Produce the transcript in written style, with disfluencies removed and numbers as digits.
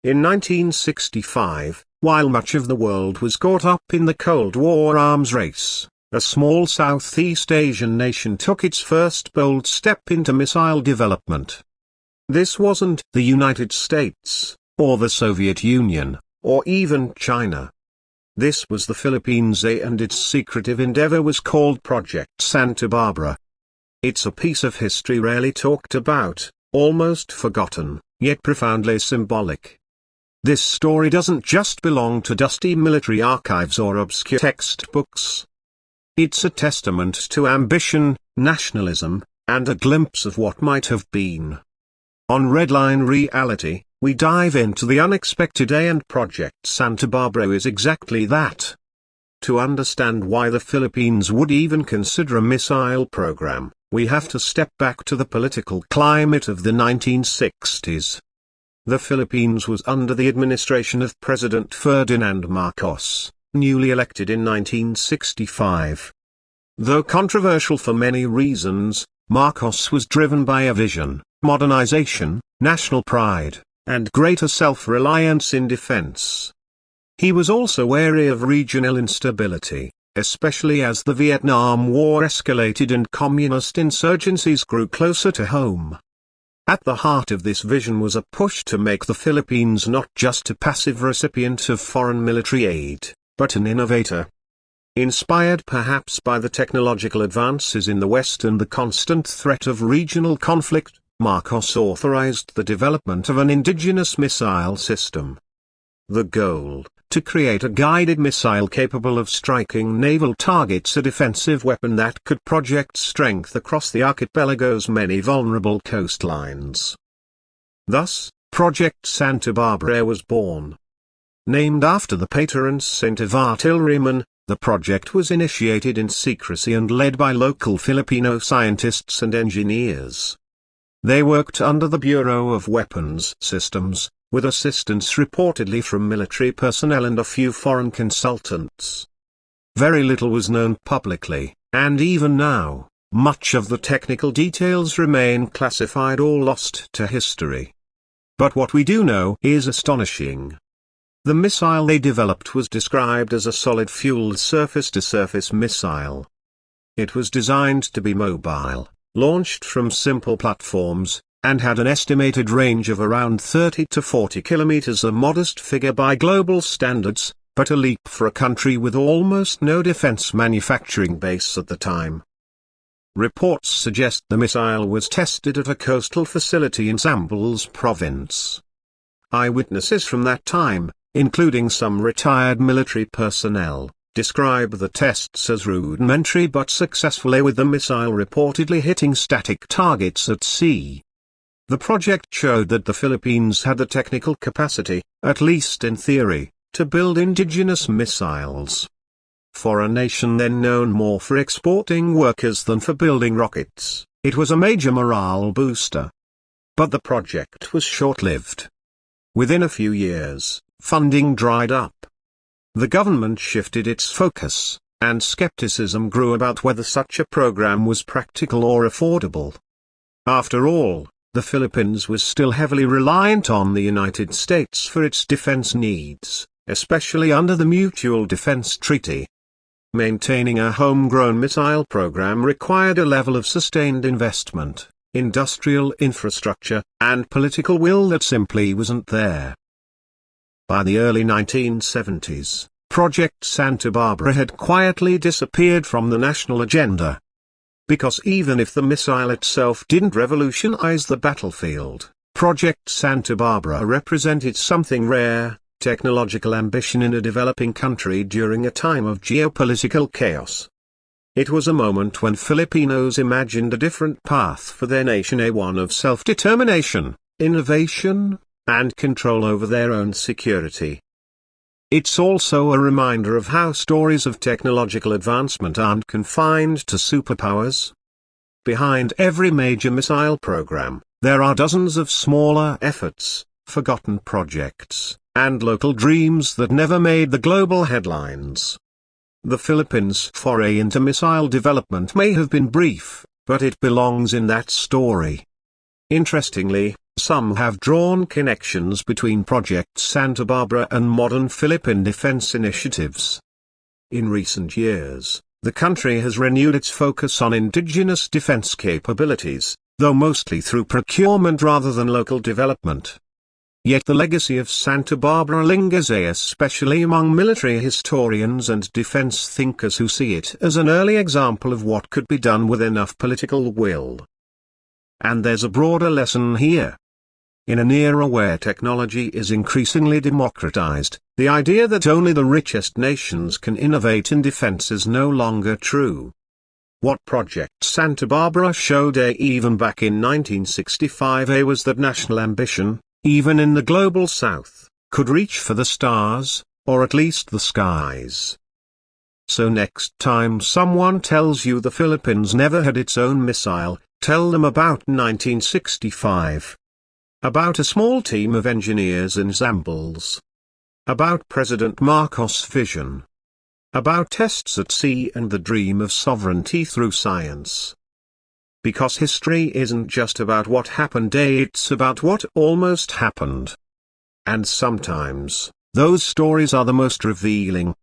In 1965, while much of the world was caught up in the Cold War arms race, a small Southeast Asian nation took its first bold step into missile development. This wasn't the United States, or the Soviet Union, or even China. This was the Philippines, and its secretive endeavor was called Project Santa Barbara. It's a piece of history rarely talked about, almost forgotten, yet profoundly symbolic. This story doesn't just belong to dusty military archives or obscure textbooks. It's a testament to ambition, nationalism, and a glimpse of what might have been. On Redline Reality, we dive into the unexpected, and Project Santa Barbara is exactly that. To understand why the Philippines would even consider a missile program, we have to step back to the political climate of the 1960s. The Philippines was under the administration of President Ferdinand Marcos, newly elected in 1965. Though controversial for many reasons, Marcos was driven by a vision, modernization, national pride, and greater self-reliance in defense. He was also wary of regional instability, especially as the Vietnam War escalated and communist insurgencies grew closer to home. At the heart of this vision was a push to make the Philippines not just a passive recipient of foreign military aid, but an innovator. Inspired perhaps by the technological advances in the West and the constant threat of regional conflict, Marcos authorized the development of an indigenous missile system. The goal, to create a guided missile capable of striking naval targets, a defensive weapon that could project strength across the archipelago's many vulnerable coastlines. Thus, Project Santa Barbara was born. Named after the patron saint of artillerymen, the project was initiated in secrecy and led by local Filipino scientists and engineers. They worked under the Bureau of Weapons Systems, with assistance reportedly from military personnel and a few foreign consultants. Very little was known publicly, and even now, much of the technical details remain classified or lost to history. But what we do know is astonishing. The missile they developed was described as a solid-fueled surface-to-surface missile. It was designed to be mobile, launched from simple platforms, and had an estimated range of around 30 to 40 kilometers, a modest figure by global standards, but a leap for a country with almost no defense manufacturing base at the time. Reports suggest the missile was tested at a coastal facility in Zambales province. Eyewitnesses from that time, including some retired military personnel, describe the tests as rudimentary but successful, with the missile reportedly hitting static targets at sea. The project showed that the Philippines had the technical capacity, at least in theory, to build indigenous missiles. For a nation then known more for exporting workers than for building rockets, it was a major morale booster. But the project was short-lived. Within a few years, funding dried up. The government shifted its focus, and skepticism grew about whether such a program was practical or affordable. After all, the Philippines was still heavily reliant on the United States for its defense needs, especially under the Mutual Defense Treaty. Maintaining a homegrown missile program required a level of sustained investment, industrial infrastructure, and political will that simply wasn't there. By the early 1970s, Project Santa Barbara had quietly disappeared from the national agenda. Because even if the missile itself didn't revolutionize the battlefield, Project Santa Barbara represented something rare: technological ambition in a developing country during a time of geopolitical chaos. It was a moment when Filipinos imagined a different path for their nation, a one of self-determination, innovation, and control over their own security. It's also a reminder of how stories of technological advancement aren't confined to superpowers. Behind every major missile program, there are dozens of smaller efforts, forgotten projects, and local dreams that never made the global headlines. The Philippines' foray into missile development may have been brief, but it belongs in that story. Interestingly, Some have drawn connections between Project Santa Barbara and modern Philippine defense initiatives. In recent years, the country has renewed its focus on indigenous defense capabilities, though mostly through procurement rather than local development. Yet the legacy of Santa Barbara lingers, especially among military historians and defense thinkers who see it as an early example of what could be done with enough political will. And there's a broader lesson here. In an era where technology is increasingly democratized, the idea that only the richest nations can innovate in defense is no longer true. What Project Santa Barbara showed even back in 1965 was that national ambition, even in the global south, could reach for the stars, or at least the skies. So next time someone tells you the Philippines never had its own missile, tell them about 1965. About a small team of engineers in Zambales. About President Marcos' vision. About tests at sea and the dream of sovereignty through science. Because history isn't just about what happened, it's about what almost happened. And sometimes, those stories are the most revealing.